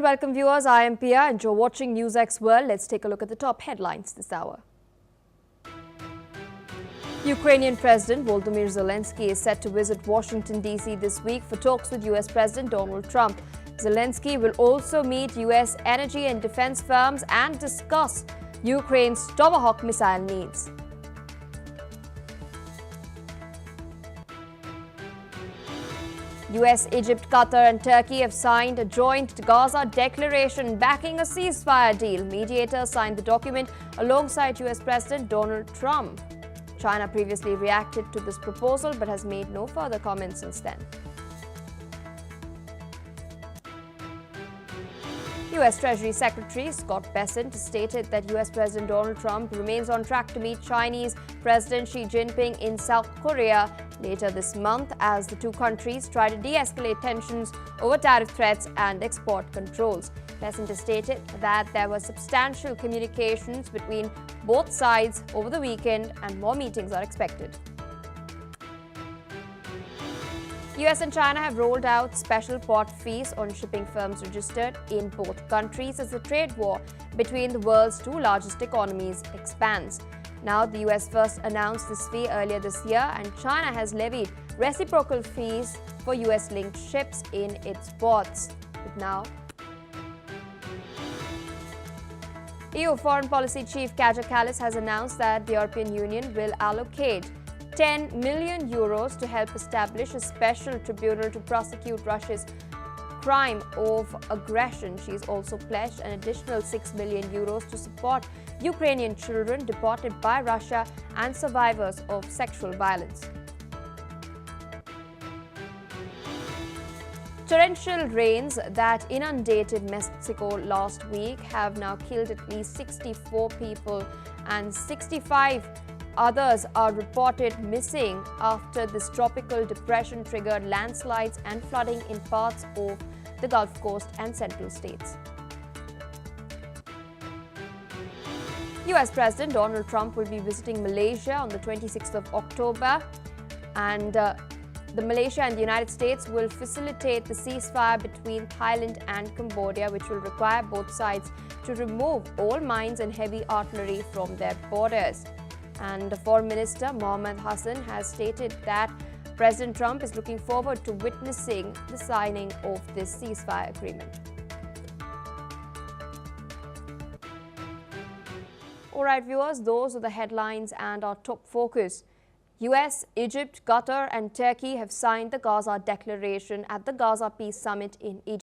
and welcome viewers. I am Pia and you're watching NewsX World. Let's take a look at the top headlines this hour. Ukrainian President Volodymyr Zelensky is set to visit Washington, D.C. this week for talks with U.S. President Donald Trump. Zelensky will also meet U.S. energy and defense firms and discuss Ukraine's Tomahawk missile needs. US, Egypt, Qatar and Turkey have signed a joint Gaza declaration backing a ceasefire deal. Mediators signed the document alongside US President Donald Trump. China previously reacted to this proposal but has made no further comments since then. US Treasury Secretary Scott Bessent stated that US President Donald Trump remains on track to meet Chinese President Xi Jinping in South Korea later this month as the two countries try to de-escalate tensions over tariff threats and export controls. Bessent has stated that there were substantial communications between both sides over the weekend and more meetings are expected. US and China have rolled out special port fees on shipping firms registered in both countries as the trade war between the world's two largest economies expands. Now, the US first announced this fee earlier this year, and China has levied reciprocal fees for US-linked ships in its ports. But now, EU Foreign Policy Chief Kaja Kallas has announced that the European Union will allocate 10 million euros to help establish a special tribunal to prosecute Russia's crime of aggression. She has also pledged an additional 6 million euros to support Ukrainian children deported by Russia and survivors of sexual violence. Torrential rains that inundated Mexico last week have now killed at least 64 people and 65 others are reported missing after this tropical depression triggered landslides and flooding in parts of the Gulf Coast and central states. US President Donald Trump will be visiting Malaysia on the 26th of October, and the Malaysia and the United States will facilitate the ceasefire between Thailand and Cambodia, which will require both sides to remove all mines and heavy artillery from their borders. And the Foreign Minister Mohammed Hassan has stated that President Trump is looking forward to witnessing the signing of this ceasefire agreement. All right, viewers, those are the headlines and our top focus. US, Egypt, Qatar and Turkey have signed the Gaza Declaration at the Gaza Peace Summit in Egypt.